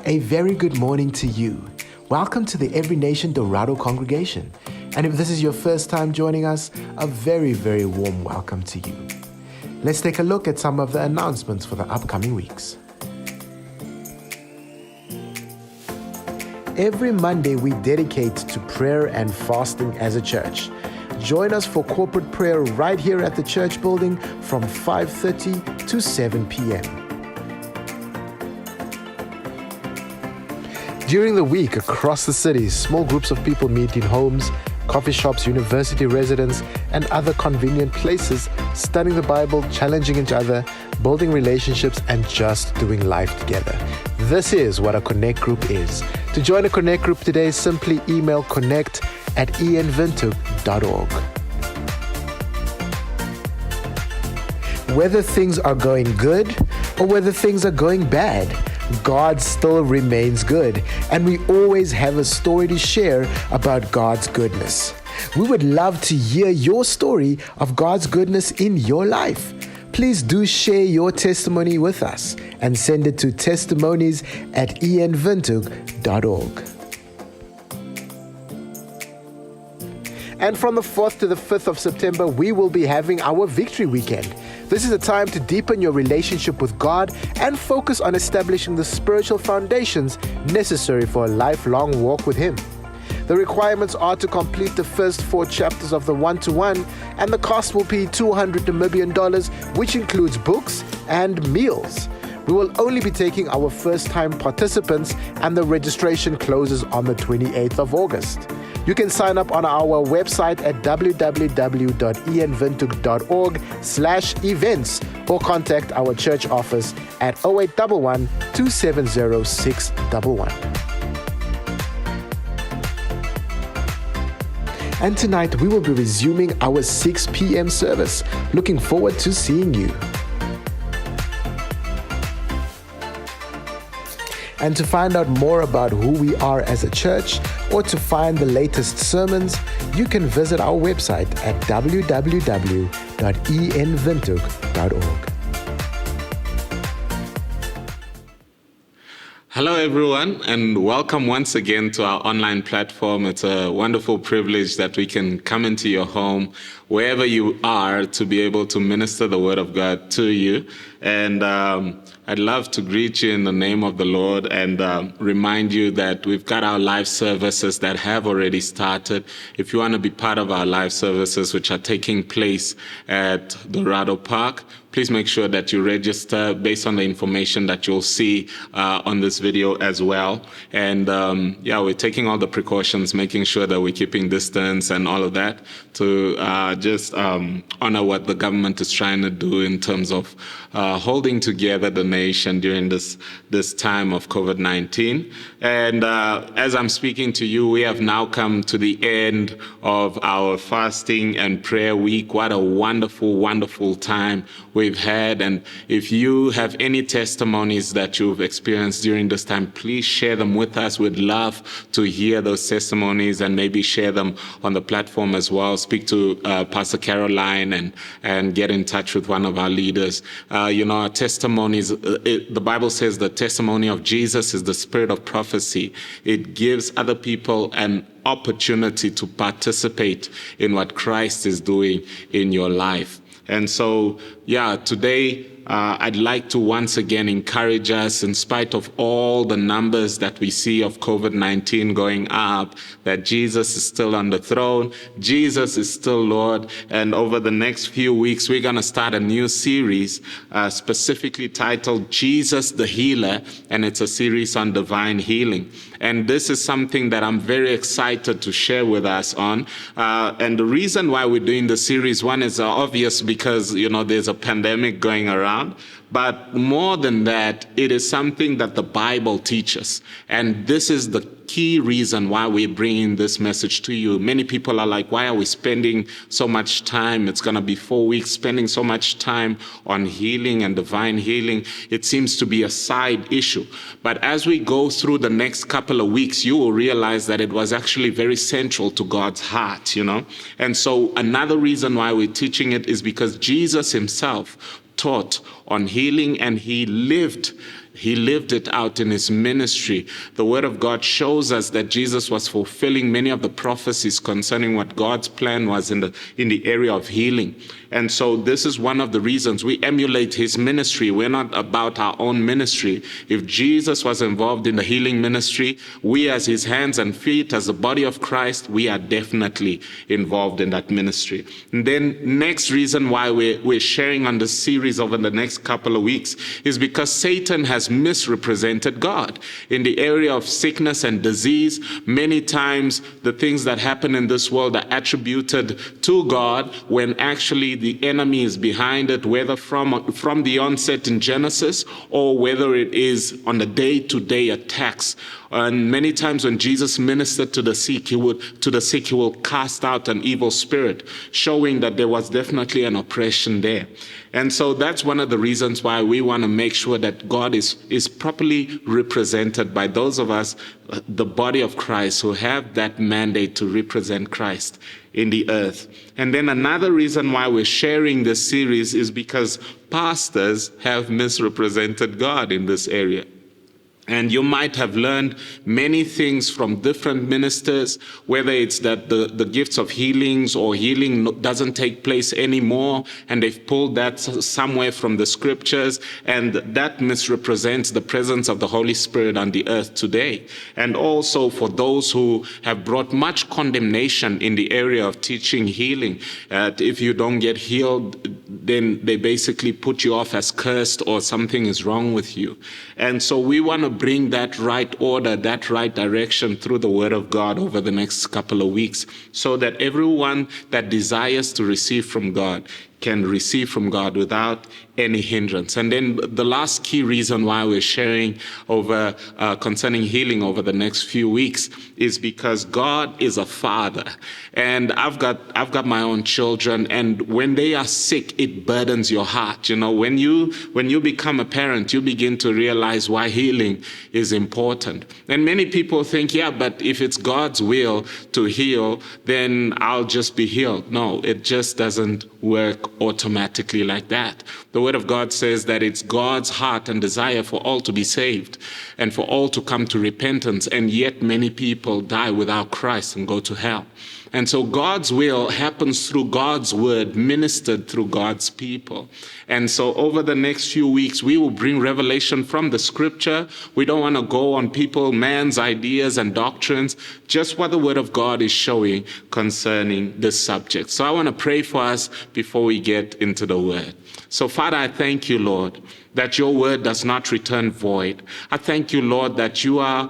A very good morning to you. Welcome to the Every Nation Dorado congregation. And if this is your first time joining us, a very, very warm welcome to you. Let's take a look at some of the announcements for the upcoming weeks. Every Monday, we dedicate to prayer and fasting as a church. Join us for corporate prayer right here at the church building from 5:30 to 7 p.m. During the week, across the city, small groups of people meet in homes, coffee shops, university residence, and other convenient places, studying the Bible, challenging each other, building relationships, and just doing life together. This is what a Connect group is. To join a Connect group today, simply email connect@ianwindhoek.org. Whether things are going good or whether things are going bad, God still remains good, and we always have a story to share about God's goodness. We would love to hear your story of God's goodness in your life. Please do share your testimony with us and send it to testimonies@ianwindhoek.org. And from the 4th to the 5th of September, we will be having our Victory Weekend. This is a time to deepen your relationship with God and focus on establishing the spiritual foundations necessary for a lifelong walk with Him. The requirements are to complete the first 4 chapters of the 1-to-1, and the cost will be $200 Namibian, which includes books and meals. We will only be taking our first-time participants, and the registration closes on the 28th of August. You can sign up on our website at www.ianwindhoek.org/events or contact our church office at 0811 270 611. And tonight we will be resuming our 6 p.m. service. Looking forward to seeing you. And to find out more about who we are as a church or to find the latest sermons, you can visit our website at www.ianwindhoek.org. Hello, everyone, and welcome once again to our online platform. It's a wonderful privilege that we can come into your home, wherever you are, to be able to minister the Word of God to you. And I'd love to greet you in the name of the Lord and remind you that we've got our live services that have already started. If you want to be part of our live services, which are taking place at Dorado Park, please make sure that you register based on the information that you'll see on this video as well. And we're taking all the precautions, making sure that we're keeping distance and all of that to just honor what the government is trying to do in terms of holding together the nation during this time of COVID-19. And as I'm speaking to you, we have now come to the end of our fasting and prayer week. What a wonderful, wonderful time we've had. And if you have any testimonies that you've experienced during this time, please share them with us. We'd love to hear those testimonies and maybe share them on the platform as well. Speak to Pastor Caroline and get in touch with one of our leaders. Our testimonies, the Bible says the testimony of Jesus is the spirit of prophecy. It gives other people an opportunity to participate in what Christ is doing in your life. And so, today, I'd like to once again encourage us, in spite of all the numbers that we see of COVID-19 going up, that Jesus is still on the throne. Jesus is still Lord. And over the next few weeks, we're going to start a new series specifically titled Jesus the Healer. And it's a series on divine healing. And this is something that I'm very excited to share with us on. And the reason why we're doing the series, one is obvious because, there's a pandemic going around. But more than that, it is something that the Bible teaches. And this is the key reason why we're bringing this message to you. Many people are like, why are we spending so much time? It's going to be 4 weeks spending so much time on healing and divine healing. It seems to be a side issue. But as we go through the next couple of weeks, you will realize that it was actually very central to God's heart, And so another reason why we're teaching it is because Jesus himself taught on healing, and he lived He lived it out in his ministry. The Word of God shows us that Jesus was fulfilling many of the prophecies concerning what God's plan was in the area of healing. And so this is one of the reasons we emulate his ministry. We're not about our own ministry. If Jesus was involved in the healing ministry, we as his hands and feet, as the body of Christ, we are definitely involved in that ministry. And then next reason why we're sharing on this series over the next couple of weeks is because Satan has misrepresented God. In the area of sickness and disease, many times the things that happen in this world are attributed to God when actually the enemy is behind it, whether from the onset in Genesis or whether it is on the day-to-day attacks. And many times when Jesus ministered to the sick, he will cast out an evil spirit, showing that there was definitely an oppression there. And so that's one of the reasons why we want to make sure that God is properly represented by those of us, the body of Christ, who have that mandate to represent Christ in the earth. And then another reason why we're sharing this series is because pastors have misrepresented God in this area. And you might have learned many things from different ministers, whether it's that the gifts of healings or healing doesn't take place anymore, and they've pulled that somewhere from the scriptures, and that misrepresents the presence of the Holy Spirit on the earth today. And also for those who have brought much condemnation in the area of teaching healing. If you don't get healed, then they basically put you off as cursed or something is wrong with you. And so we want to bring that right order, that right direction through the Word of God over the next couple of weeks, so that everyone that desires to receive from God can receive from God without any hindrance. And then the last key reason why we're sharing over concerning healing over the next few weeks is because God is a father, and I've got my own children, and when they are sick, it burdens your heart. You know, when you become a parent, you begin to realize why healing is important. And many people think, yeah, but if it's God's will to heal, then I'll just be healed. No, it just doesn't work automatically like that. The Word of God says that it's God's heart and desire for all to be saved and for all to come to repentance, and yet many people die without Christ and go to hell. And so God's will happens through God's word, ministered through God's people. And so over the next few weeks, we will bring revelation from the scripture. We don't want to go on man's ideas and doctrines, just what the Word of God is showing concerning this subject. So I want to pray for us before we get into the word. So Father, I thank you, Lord, that your word does not return void. I thank you, Lord, that you are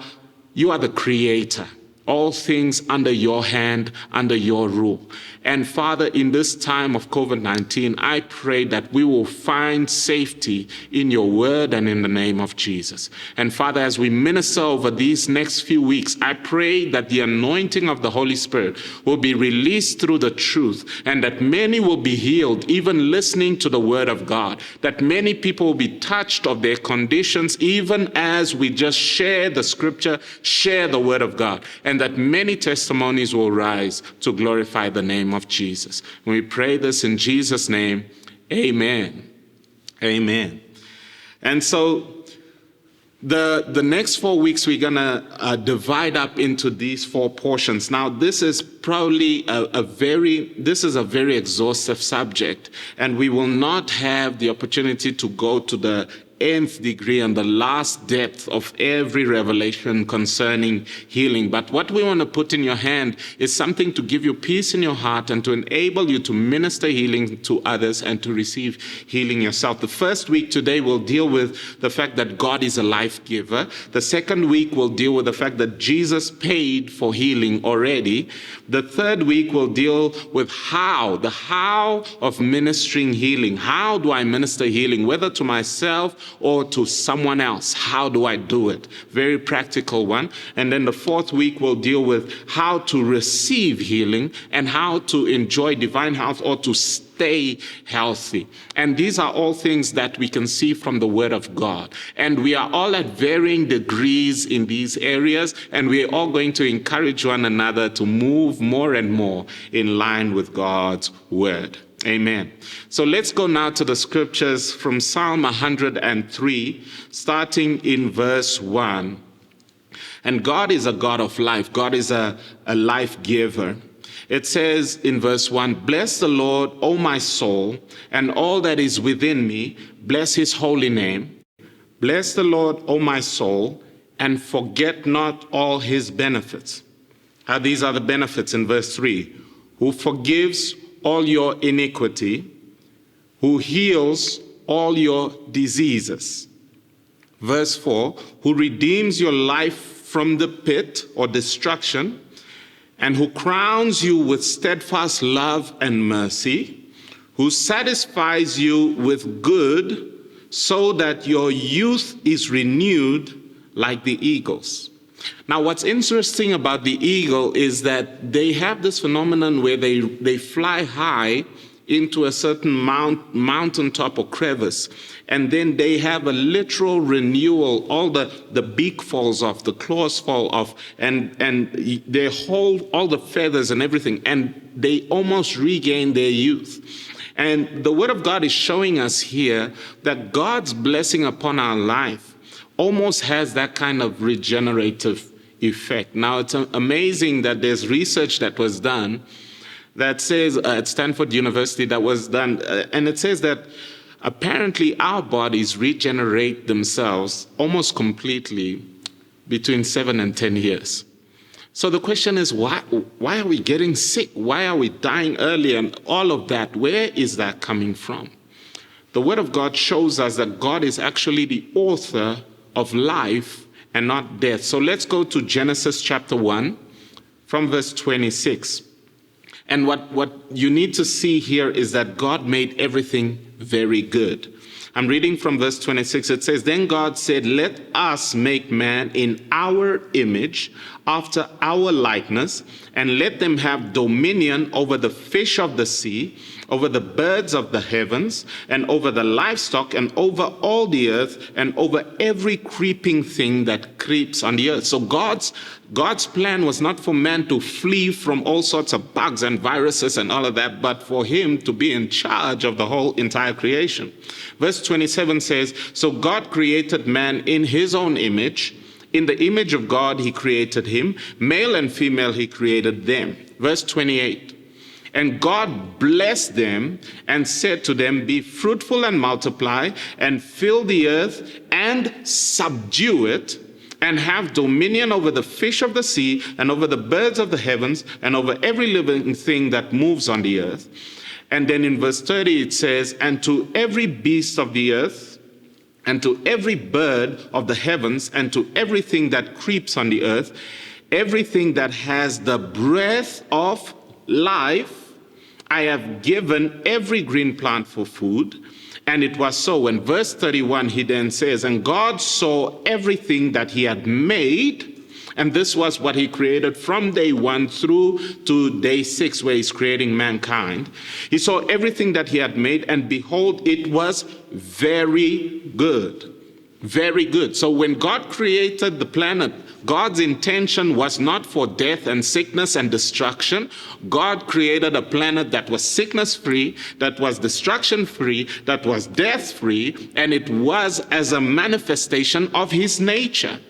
the creator. All things under your hand, under your rule. And Father, in this time of COVID-19, I pray that we will find safety in your word and in the name of Jesus. And Father, as we minister over these next few weeks, I pray that the anointing of the Holy Spirit will be released through the truth, and that many will be healed, even listening to the word of God, that many people will be touched of their conditions, even as we just share the scripture, share the word of God, and that many testimonies will rise to glorify the name of Jesus. We pray this in Jesus' name. Amen. Amen. And so the next 4 weeks, we're going to divide up into these 4 portions. Now, this is probably a very exhaustive subject, and we will not have the opportunity to go to the nth degree and the last depth of every revelation concerning healing. But what we want to put in your hand is something to give you peace in your heart and to enable you to minister healing to others and to receive healing yourself. The first week today will deal with the fact that God is a life giver. The second week will deal with the fact that Jesus paid for healing already. The third week will deal with the how of ministering healing. How do I minister healing, whether to myself or to someone else? How do I do it? Very practical one. And then the fourth week will deal with how to receive healing and how to enjoy divine health or to stay healthy. And these are all things that we can see from the Word of God. And we are all at varying degrees in these areas, and we are all going to encourage one another to move more and more in line with God's Word. Amen. So let's go now to the scriptures from Psalm 103, starting in verse 1. And God is a God of life. God is a life giver. It says in verse 1, "Bless the Lord, O my soul, and all that is within me. Bless his holy name. Bless the Lord, O my soul, and forget not all his benefits." These are the benefits in verse 3. "Who forgives all your iniquity, who heals all your diseases." Verse 4, "Who redeems your life from the pit or destruction, and who crowns you with steadfast love and mercy, who satisfies you with good, so that your youth is renewed like the eagles." Now, what's interesting about the eagle is that they have this phenomenon where they fly high into a certain mountaintop or crevice, and then they have a literal renewal. All the beak falls off, the claws fall off, and they hold all the feathers and everything, and they almost regain their youth. And the Word of God is showing us here that God's blessing upon our life almost has that kind of regenerative effect. Now, it's amazing that there's research that was done that says at Stanford University that was done, and it says that apparently our bodies regenerate themselves almost completely between 7 and 10 years. So the question is, why are we getting sick? Why are we dying early and all of that? Where is that coming from? The Word of God shows us that God is actually the author of life and not death. So let's go to Genesis chapter 1 from verse 26. And what you need to see here is that God made everything very good. I'm reading from verse 26. It says, "Then God said, let us make man in our image, after our likeness, and let them have dominion over the fish of the sea, over the birds of the heavens, and over the livestock, and over all the earth, and over every creeping thing that creeps on the earth." So God's plan was not for man to flee from all sorts of bugs and viruses and all of that, but for him to be in charge of the whole entire creation. Verse 27 says, "So God created man in his own image. In the image of God he created him. Male and female he created them." Verse 28. "And God blessed them and said to them, be fruitful and multiply, and fill the earth and subdue it, and have dominion over the fish of the sea, and over the birds of the heavens, and over every living thing that moves on the earth." And then in verse 30 it says, "And to every beast of the earth, and to every bird of the heavens, and to everything that creeps on the earth, everything that has the breath of life, I have given every green plant for food." And it was so. In verse 31, he then says, "And God saw everything that he had made," and this was what he created from day 1 through to day 6, where he's creating mankind. "He saw everything that he had made, and behold, it was very good." Very good. So when God created the planet, God's intention was not for death and sickness and destruction. God created a planet that was sickness-free, that was destruction-free, that was death-free, and it was as a manifestation of his nature.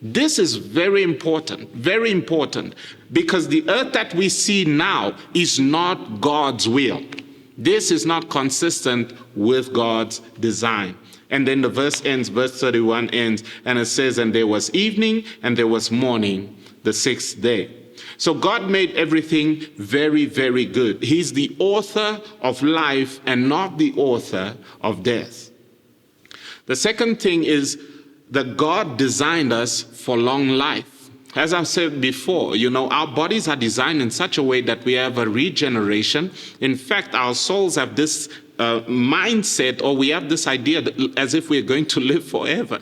This is very important, because the earth that we see now is not God's will. This is not consistent with God's design. And then the verse 31 ends, and it says, "And there was evening and there was morning the 6th day." So God made everything very, very good. He's the author of life and not the author of death. The second thing is that God designed us for long life. As I've said before, our bodies are designed in such a way that we have a regeneration. In fact, our souls have this mindset, or we have this idea that, as if we're going to live forever.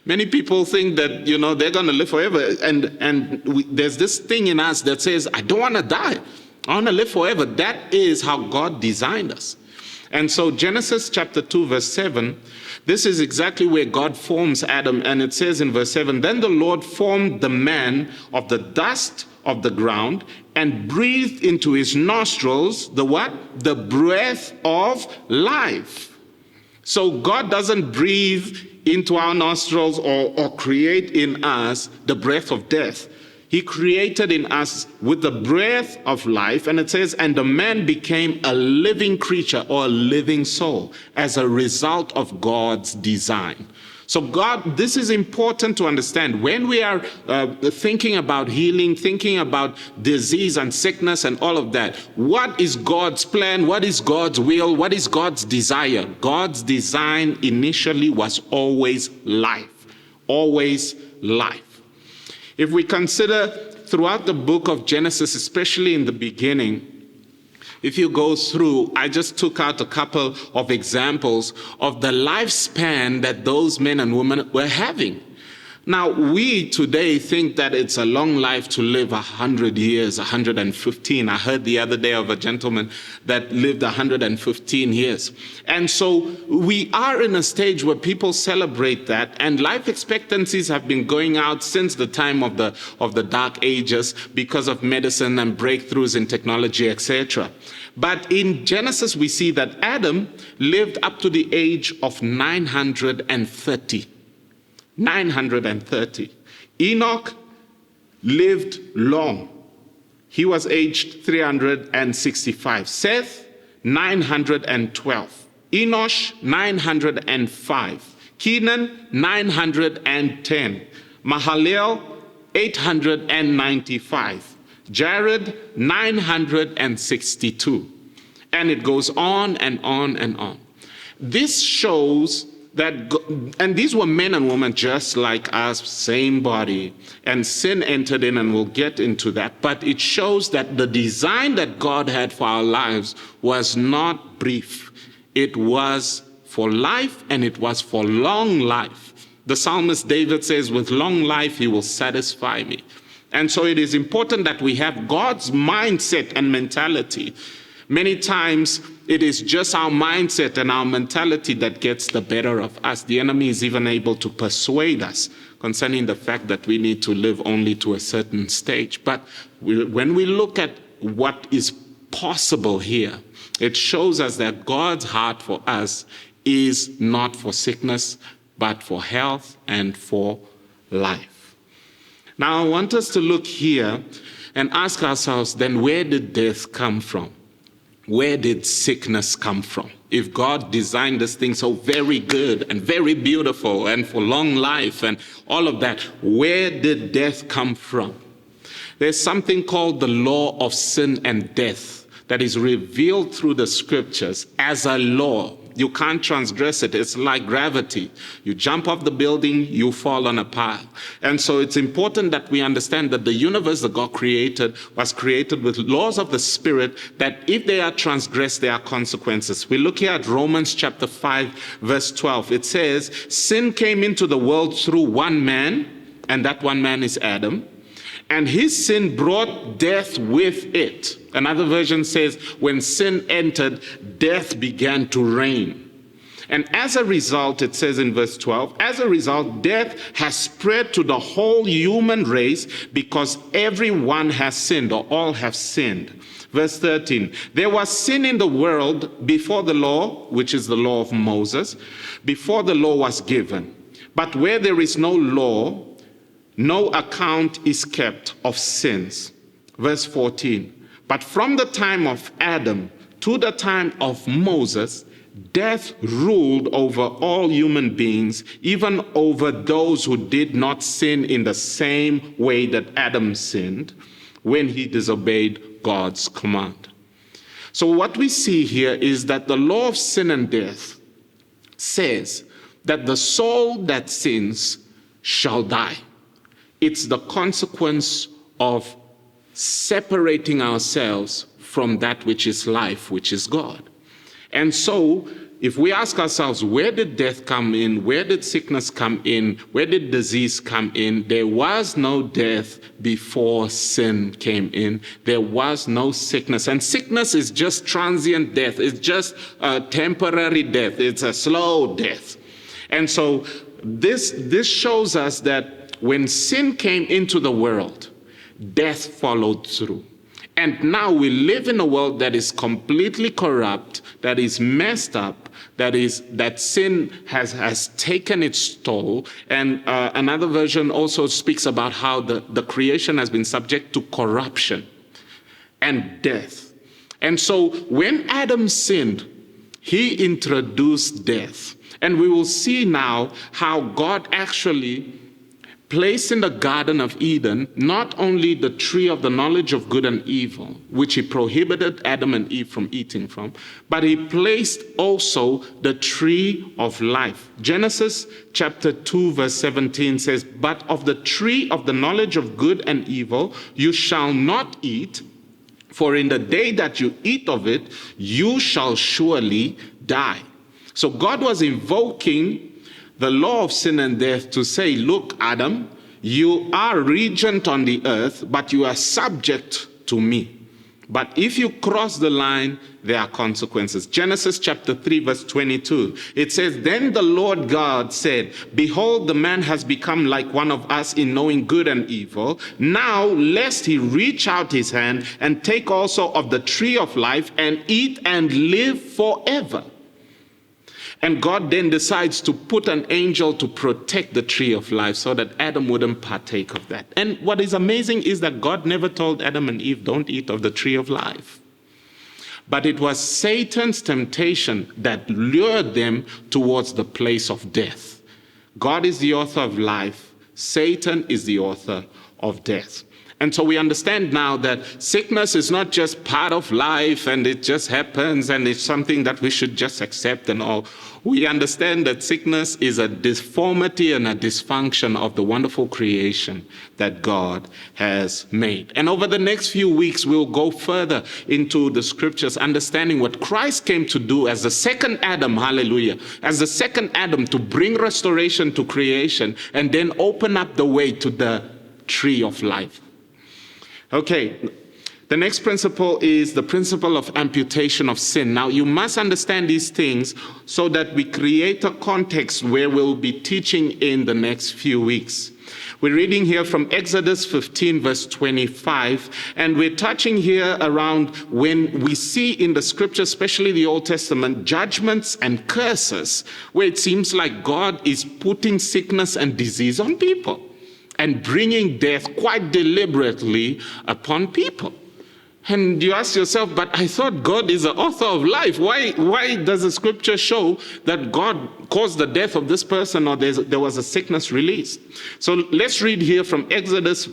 Many people think that, they're going to live forever. And there's this thing in us that says, I don't want to die. I want to live forever. That is how God designed us. And so Genesis chapter 2, verse 7, this is exactly where God forms Adam. And it says in verse 7, then the Lord formed the man of the dust of the ground and breathed into his nostrils the what? The breath of life. So God doesn't breathe into our nostrils or create in us the breath of death. He created in us with the breath of life, and it says, and the man became a living creature or a living soul as a result of God's design. So God, this is important to understand. When we are thinking about healing, thinking about disease and sickness and all of that, what is God's plan? What is God's will? What is God's desire? God's design initially was always life. Always life. If we consider throughout the book of Genesis, especially in the beginning, if you go through, I just took out a couple of examples of the lifespan that those men and women were having. Now, we today think that it's a long life to live 100 years, 115. I heard the other day of a gentleman that lived 115 years. And so we are in a stage where people celebrate that, and life expectancies have been going out since the time of the Dark Ages because of medicine and breakthroughs in technology, etc. But in Genesis, we see that Adam lived up to the age of 930. 930. Enoch lived long. He was aged 365. Seth, 912. Enosh, 905. Kenan, 910. Mahalalel, 895. Jared, 962. And it goes on and on and on. This shows that, and these were men and women just like us, same body, and sin entered in, and we'll get into that. But it shows that the design that God had for our lives was not brief. It was for life, and it was for long life. The psalmist David says, with long life he will satisfy me. And so it is important that we have God's mindset and mentality. Many times it is just our mindset and our mentality that gets the better of us. The enemy is even able to persuade us concerning the fact that we need to live only to a certain stage. But when we look at what is possible here, it shows us that God's heart for us is not for sickness, but for health and for life. Now I want us to look here and ask ourselves, then where did death come from? Where did sickness come from? If God designed this thing so very good and very beautiful and for long life and all of that, where did death come from? There's something called the law of sin and death that is revealed through the scriptures as a law. You can't transgress it. It's like gravity. You jump off the building, you fall on a pile. And so it's important that we understand that the universe that God created was created with laws of the Spirit, that if they are transgressed, there are consequences. We look here at Romans chapter 5, verse 12. It says, sin came into the world through one man, and that one man is Adam. And his sin brought death with it. Another version says, when sin entered, death began to reign. And as a result, it says in verse 12, as a result, death has spread to the whole human race because everyone has sinned, or all have sinned. Verse 13, there was sin in the world before the law, which is the law of Moses, before the law was given. But where there is no law, no account is kept of sins. Verse 14, but from the time of Adam to the time of Moses, death ruled over all human beings, even over those who did not sin in the same way that Adam sinned when he disobeyed God's command. So what we see here is that the law of sin and death says that the soul that sins shall die. It's the consequence of separating ourselves from that which is life, which is God. And so if we ask ourselves, where did death come in? Where did sickness come in? Where did disease come in? There was no death before sin came in. There was no sickness. And sickness is just transient death. It's just a temporary death. It's a slow death. And so this shows us that when sin came into the world, death followed through. And now we live in a world that is completely corrupt, that is messed up, that sin has taken its toll. And another version also speaks about how the creation has been subject to corruption and death. And so when Adam sinned, he introduced death. And we will see now how God actually placed in the Garden of Eden not only the tree of the knowledge of good and evil, which he prohibited Adam and Eve from eating from, but he placed also the tree of life. Genesis chapter 2 verse 17 says, "But of the tree of the knowledge of good and evil you shall not eat, for in the day that you eat of it, you shall surely die." So God was invoking the law of sin and death to say, look, Adam, you are regent on the earth, but you are subject to me. But if you cross the line, there are consequences. Genesis chapter 3 verse 22, it says, "Then the Lord God said, behold, the man has become like one of us in knowing good and evil. Now lest he reach out his hand and take also of the tree of life and eat and live forever." And God then decides to put an angel to protect the tree of life so that Adam wouldn't partake of that. And what is amazing is that God never told Adam and Eve, don't eat of the tree of life. But it was Satan's temptation that lured them towards the place of death. God is the author of life. Satan is the author of death. And so we understand now that sickness is not just part of life and it just happens and it's something that we should just accept and all. We understand that sickness is a deformity and a dysfunction of the wonderful creation that God has made. And over the next few weeks, we'll go further into the scriptures, understanding what Christ came to do as the second Adam, hallelujah, as the second Adam to bring restoration to creation and then open up the way to the tree of life. Okay, the next principle is the principle of amputation of sin. Now, you must understand these things so that we create a context where we'll be teaching in the next few weeks. We're reading here from Exodus 15, verse 25, and we're touching here around when we see in the scripture, especially the Old Testament, judgments and curses, where it seems like God is putting sickness and disease on people and bringing death quite deliberately upon people. And you ask yourself, but I thought God is the author of life. Why does the scripture show that God caused the death of this person or there was a sickness released? So let's read here from Exodus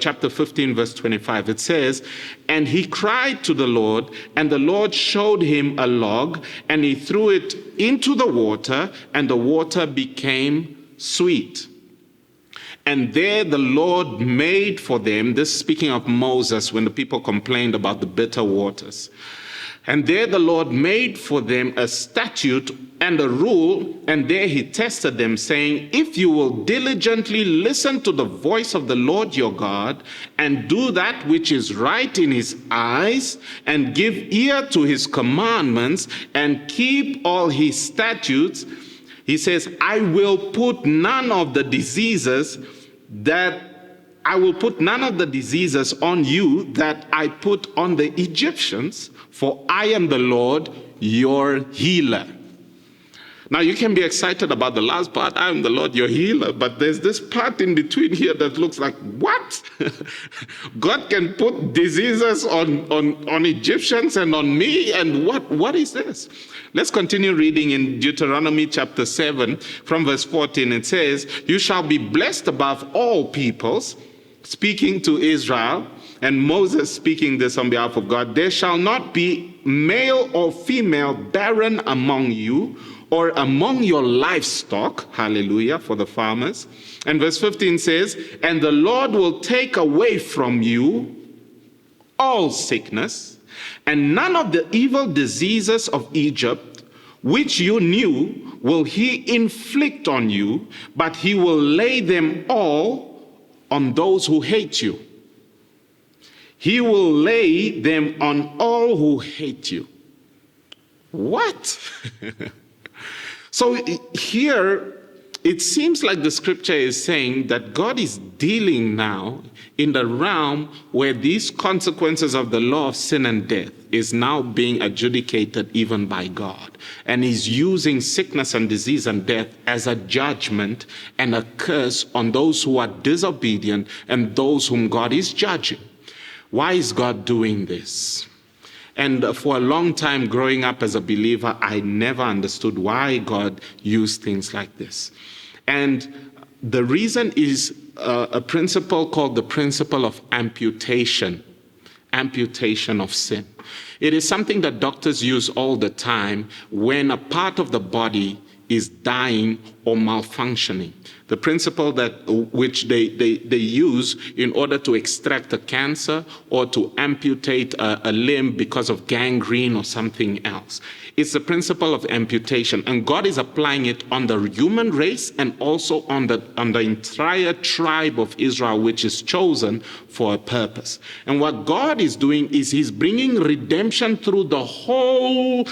chapter 15, verse 25. It says, "And he cried to the Lord, and the Lord showed him a log, and he threw it into the water, and the water became sweet. And there the Lord made for them," this is speaking of Moses when the people complained about the bitter waters. "And there the Lord made for them a statute and a rule, and there he tested them, saying, if you will diligently listen to the voice of the Lord your God, and do that which is right in his eyes, and give ear to his commandments, and keep all his statutes," he says, I will put none of the diseases on you that I put on the Egyptians, for I am the Lord your healer." Now you can be excited about the last part, I am the Lord your healer, but there's this part in between here that looks like, what? God can put diseases on Egyptians and on me, and what is this? Let's continue reading in Deuteronomy chapter 7 from verse 14. It says, "You shall be blessed above all peoples," speaking to Israel, and Moses speaking this on behalf of God. "There shall not be male or female barren among you, or among your livestock," hallelujah, for the farmers. And verse 15 says, "And the Lord will take away from you all sickness, and none of the evil diseases of Egypt which you knew, will he inflict on you, but he will lay them all on those who hate you. He will lay them on all who hate you. What? So here, it seems like the scripture is saying that God is dealing now in the realm where these consequences of the law of sin and death is now being adjudicated even by God. And he's using sickness and disease and death as a judgment and a curse on those who are disobedient and those whom God is judging. Why is God doing this? And for a long time growing up as a believer, I never understood why God used things like this. And the reason is a principle called the principle of amputation of sin. It is something that doctors use all the time when a part of the body is dying or malfunctioning. The principle which they use in order to extract a cancer or to amputate a limb because of gangrene or something else. It's the principle of amputation, and God is applying it on the human race and also on the entire tribe of Israel, which is chosen for a purpose. And what God is doing is he's bringing redemption through the whole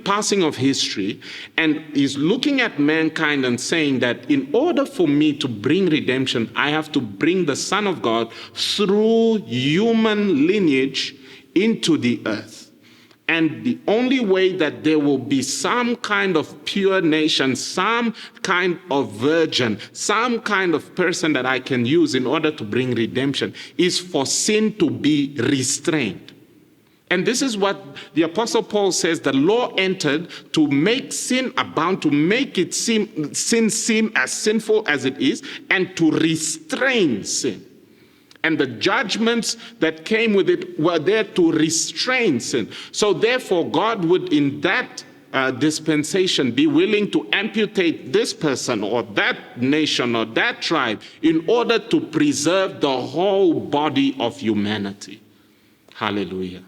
passing of history, and is looking at mankind and saying that in order for me to bring redemption, I have to bring the Son of God through human lineage into the earth. And the only way that there will be some kind of pure nation, some kind of virgin, some kind of person that I can use in order to bring redemption is for sin to be restrained. And this is what the Apostle Paul says, the law entered to make sin abound, to make sin seem as sinful as it is, and to restrain sin. And the judgments that came with it were there to restrain sin. So therefore, God would, in that dispensation, be willing to amputate this person or that nation or that tribe in order to preserve the whole body of humanity. Hallelujah.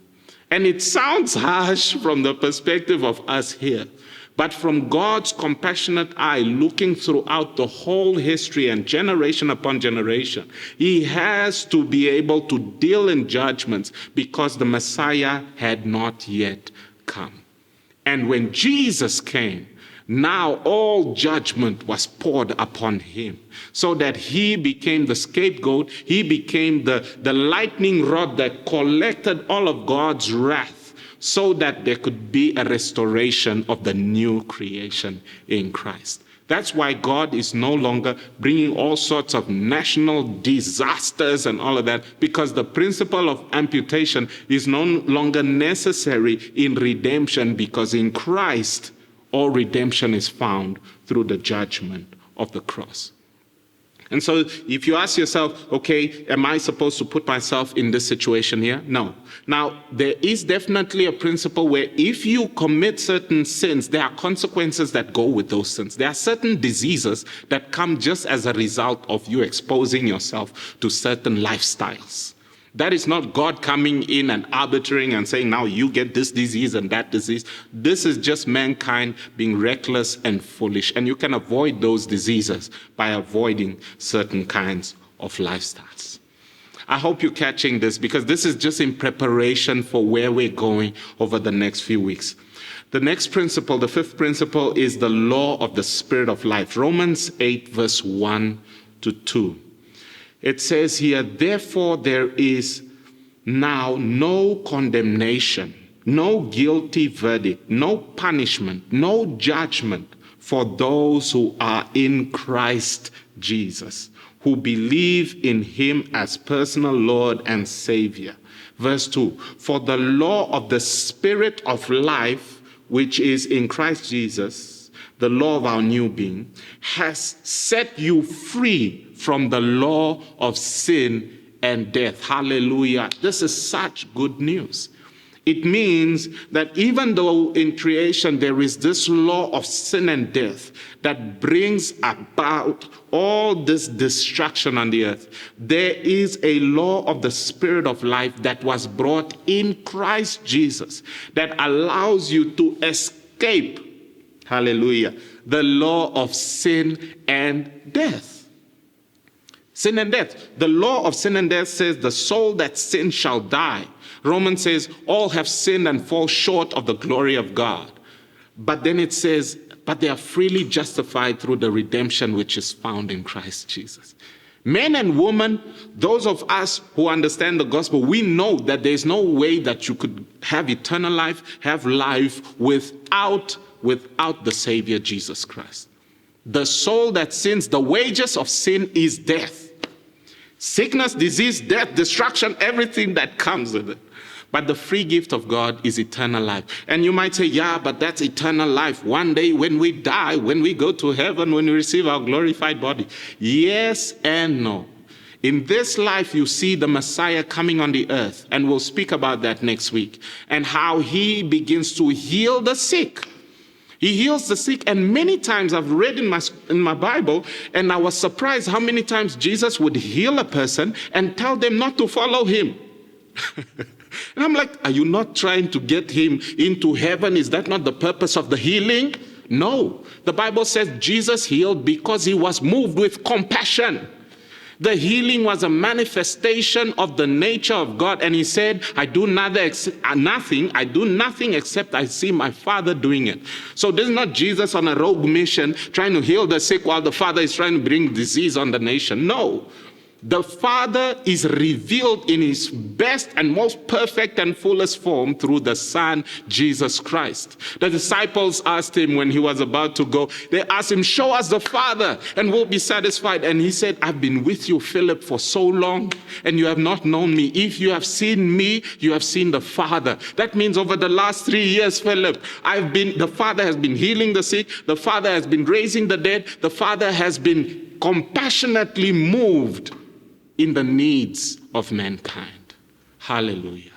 And it sounds harsh from the perspective of us here, but from God's compassionate eye, looking throughout the whole history and generation upon generation, he has to be able to deal in judgments because the Messiah had not yet come. And when Jesus came, now all judgment was poured upon him, so that he became the scapegoat. He became the lightning rod that collected all of God's wrath, so that there could be a restoration of the new creation in Christ. That's why God is no longer bringing all sorts of national disasters and all of that, because the principle of amputation is no longer necessary in redemption, because in Christ, all redemption is found through the judgment of the cross. And so if you ask yourself, okay, am I supposed to put myself in this situation here? No. Now, there is definitely a principle where if you commit certain sins, there are consequences that go with those sins. There are certain diseases that come just as a result of you exposing yourself to certain lifestyles. That is not God coming in and arbitrating and saying, now you get this disease and that disease. This is just mankind being reckless and foolish. And you can avoid those diseases by avoiding certain kinds of lifestyles. I hope you're catching this, because this is just in preparation for where we're going over the next few weeks. The next principle, the fifth principle, is the law of the Spirit of life. Romans 8, verse 1 to 2. It says here, therefore there is now no condemnation, no guilty verdict, no punishment, no judgment for those who are in Christ Jesus, who believe in him as personal Lord and Savior. Verse 2, for the law of the Spirit of life, which is in Christ Jesus, the law of our new being, has set you free from the law of sin and death. Hallelujah. This is such good news. It means that even though in creation there is this law of sin and death that brings about all this destruction on the earth, there is a law of the Spirit of life that was brought in Christ Jesus that allows you to escape escape, hallelujah, the law of sin and death. Sin and death. The law of sin and death says the soul that sins shall die. Romans says all have sinned and fall short of the glory of God. But then it says, but they are freely justified through the redemption which is found in Christ Jesus. Men and women, those of us who understand the gospel, we know that there's no way that you could have eternal life, have life without the Savior Jesus Christ. The soul that sins, the wages of sin is death. Sickness, disease, death, destruction, everything that comes with it. But the free gift of God is eternal life. And you might say, yeah, but that's eternal life. One day when we die, when we go to heaven, when we receive our glorified body. Yes and no. In this life, you see the Messiah coming on the earth. And we'll speak about that next week. And how he begins to heal the sick. He heals the sick. And many times I've read in my Bible, and I was surprised how many times Jesus would heal a person and tell them not to follow him. And I'm like, are you not trying to get him into heaven? Is that not the purpose of the healing? No. The Bible says Jesus healed because he was moved with compassion. The healing was a manifestation of the nature of God. And he said, I do nothing except I see my Father doing it. So this is not Jesus on a rogue mission trying to heal the sick while the Father is trying to bring disease on the nation. No. The Father is revealed in his best and most perfect and fullest form through the Son, Jesus Christ. The disciples asked him when he was about to go, they asked him, show us the Father and we'll be satisfied. And he said, I've been with you, Philip, for so long and you have not known me. If you have seen me, you have seen the Father. That means over the last 3 years, Philip, the Father has been healing the sick. The Father has been raising the dead. The Father has been compassionately moved in the needs of mankind. Hallelujah.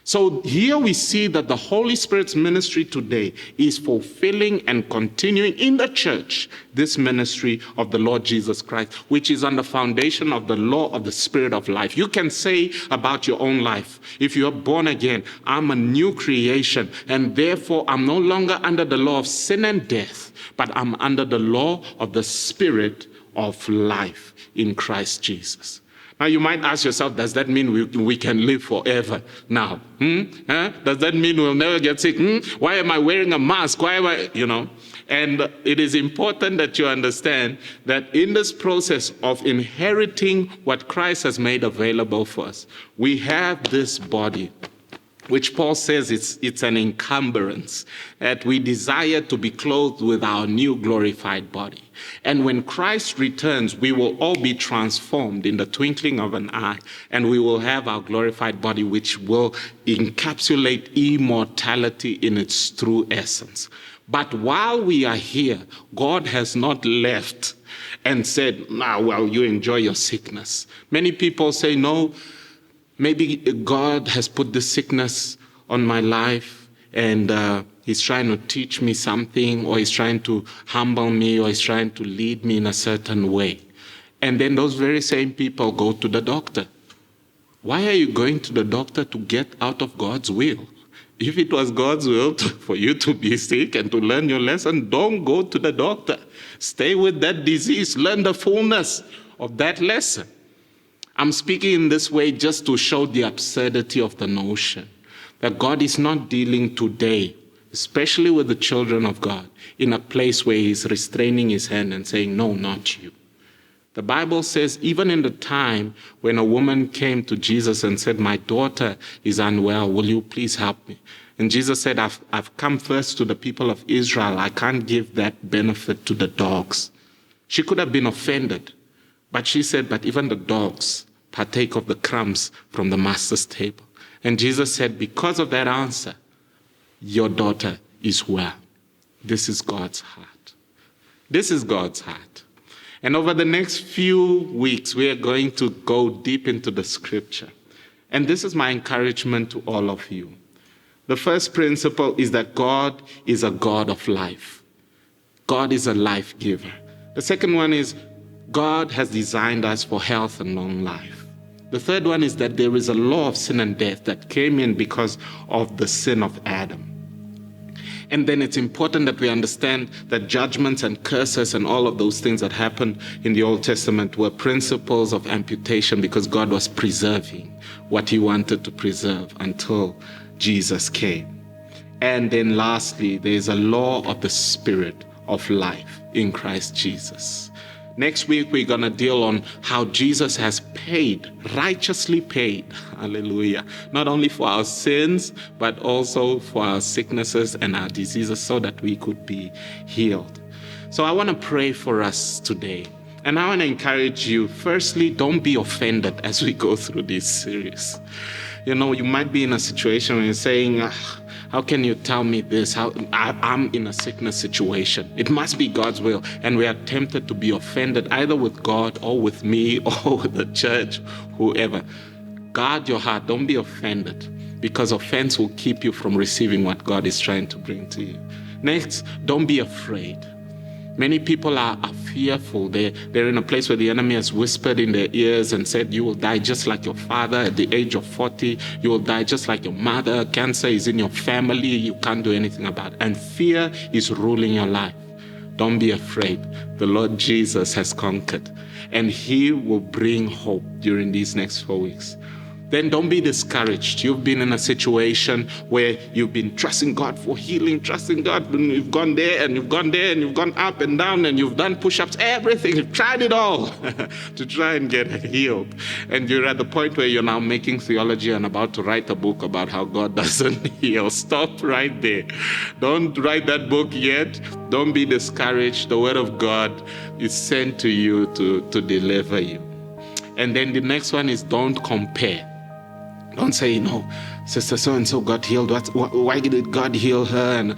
So here we see that the Holy Spirit's ministry today is fulfilling and continuing in the church this ministry of the Lord Jesus Christ, which is on the foundation of the law of the Spirit of life. You can say about your own life, if you are born again, I'm a new creation, and therefore I'm no longer under the law of sin and death, but I'm under the law of the Spirit of life in Christ Jesus. Now you might ask yourself, does that mean we can live forever now? Does that mean we'll never get sick? Why am I wearing a mask? Why am I, And it is important that you understand that in this process of inheriting what Christ has made available for us, we have this body, which Paul says it's an encumbrance, that we desire to be clothed with our new glorified body. And when Christ returns, we will all be transformed in the twinkling of an eye, and we will have our glorified body, which will encapsulate immortality in its true essence. But while we are here, God has not left and said, you enjoy your sickness. Many people say, no, maybe God has put this sickness on my life and he's trying to teach me something, or he's trying to humble me, or he's trying to lead me in a certain way. And then those very same people go to the doctor. Why are you going to the doctor to get out of God's will? If it was God's will for you to be sick and to learn your lesson, don't go to the doctor. Stay with that disease. Learn the fullness of that lesson. I'm speaking in this way just to show the absurdity of the notion that God is not dealing today, especially with the children of God, in a place where he's restraining his hand and saying, no, not you. The Bible says even in the time when a woman came to Jesus and said, my daughter is unwell, will you please help me? And Jesus said, I've come first to the people of Israel. I can't give that benefit to the dogs. She could have been offended. But she said, but even the dogs partake of the crumbs from the master's table. And Jesus said, because of that answer, your daughter is well. This is God's heart. This is God's heart. And over the next few weeks, we are going to go deep into the scripture. And this is my encouragement to all of you. The first principle is that God is a God of life. God is a life giver. The second one is God has designed us for health and long life. The third one is that there is a law of sin and death that came in because of the sin of Adam. And then it's important that we understand that judgments and curses and all of those things that happened in the Old Testament were principles of amputation, because God was preserving what he wanted to preserve until Jesus came. And then lastly, there is a law of the Spirit of life in Christ Jesus. Next week, we're going to deal on how Jesus has paid, righteously paid, hallelujah, not only for our sins, but also for our sicknesses and our diseases, so that we could be healed. So I want to pray for us today. And I want to encourage you, firstly, don't be offended as we go through this series. You know, you might be in a situation where you're saying, how can you tell me this? I'm in a sickness situation. It must be God's will. And we are tempted to be offended either with God or with me or with the church, whoever. Guard your heart. Don't be offended, because offense will keep you from receiving what God is trying to bring to you. Next, don't be afraid. Many people are fearful. They're in a place where the enemy has whispered in their ears and said, you will die just like your father at the age of 40. You will die just like your mother. Cancer is in your family. You can't do anything about it. And fear is ruling your life. Don't be afraid. The Lord Jesus has conquered, and he will bring hope during these next 4 weeks. Then don't be discouraged. You've been in a situation where you've been trusting God for healing, trusting God, and you've gone there and you've gone there and you've gone up and down and you've done push-ups, everything. You've tried it all to try and get healed. And you're at the point where you're now making theology and about to write a book about how God doesn't heal. Stop right there. Don't write that book yet. Don't be discouraged. The word of God is sent to you to deliver you. And then the next one is don't compare. Don't say, Sister so-and-so got healed. Why did God heal her? And,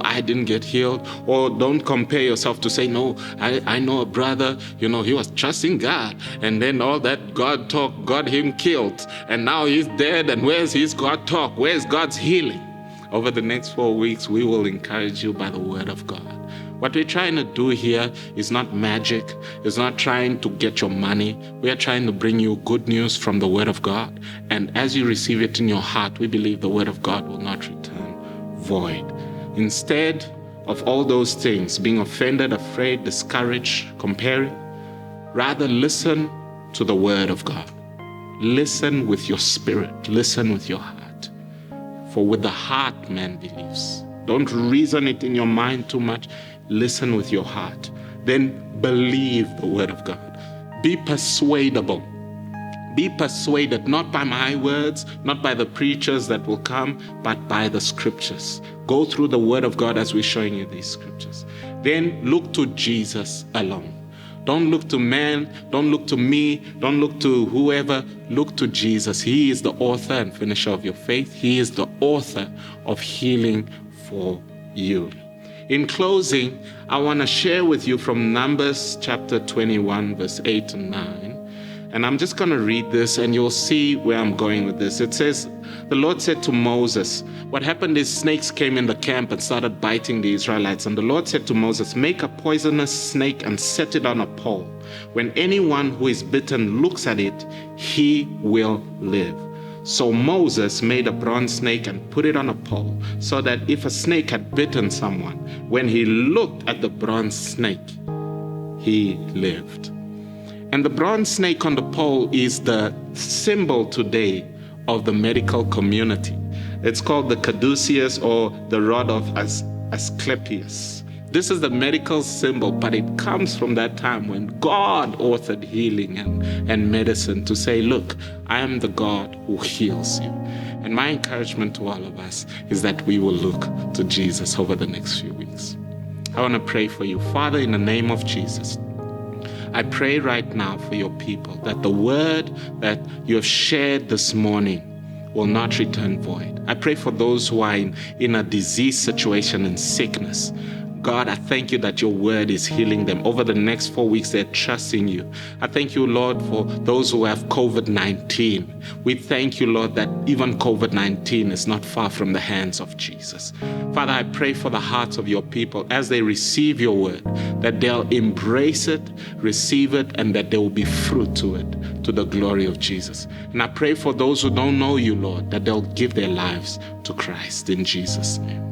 I didn't get healed. Or don't compare yourself to say, no, I know a brother, he was trusting God. And then all that God talk got him killed. And now he's dead. And where's his God talk? Where's God's healing? Over the next 4 weeks, we will encourage you by the word of God. What we're trying to do here is not magic. It's not trying to get your money. We are trying to bring you good news from the Word of God. And as you receive it in your heart, we believe the Word of God will not return void. Instead of all those things, being offended, afraid, discouraged, comparing, rather listen to the Word of God. Listen with your spirit. Listen with your heart. For with the heart man believes. Don't reason it in your mind too much. Listen with your heart. Then believe the word of God. Be persuadable. Be persuaded, not by my words, not by the preachers that will come, but by the scriptures. Go through the word of God as we're showing you these scriptures. Then look to Jesus alone. Don't look to man, don't look to me, don't look to whoever. Look to Jesus. He is the author and finisher of your faith. He is the author of healing for you. In closing, I want to share with you from Numbers chapter 21, verse 8 and 9. And I'm just going to read this and you'll see where I'm going with this. It says, the Lord said to Moses, what happened is snakes came in the camp and started biting the Israelites. And the Lord said to Moses, make a poisonous snake and set it on a pole. When anyone who is bitten looks at it, he will live. So Moses made a bronze snake and put it on a pole, so that if a snake had bitten someone, when he looked at the bronze snake, he lived. And the bronze snake on the pole is the symbol today of the medical community. It's called the caduceus, or the rod of Asclepius. This is the medical symbol, but it comes from that time when God authored healing and medicine to say, look, I am the God who heals you. And my encouragement to all of us is that we will look to Jesus over the next few weeks. I want to pray for you. Father, in the name of Jesus, I pray right now for your people that the word that you have shared this morning will not return void. I pray for those who are in a disease situation and sickness. God, I thank you that your word is healing them. Over the next 4 weeks, they're trusting you. I thank you, Lord, for those who have COVID-19. We thank you, Lord, that even COVID-19 is not far from the hands of Jesus. Father, I pray for the hearts of your people as they receive your word, that they'll embrace it, receive it, and that there will be fruit to it, to the glory of Jesus. And I pray for those who don't know you, Lord, that they'll give their lives to Christ in Jesus' name.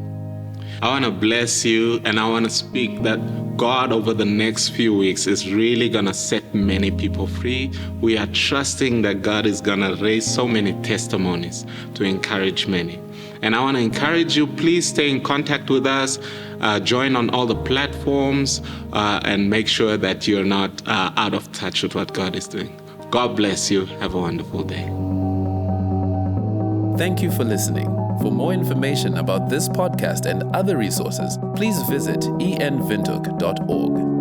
I want to bless you, and I want to speak that God over the next few weeks is really going to set many people free. We are trusting that God is going to raise so many testimonies to encourage many. And I want to encourage you, please stay in contact with us, join on all the platforms, and make sure that you're not out of touch with what God is doing. God bless you. Have a wonderful day. Thank you for listening. For more information about this podcast and other resources, please visit enwindhoek.org.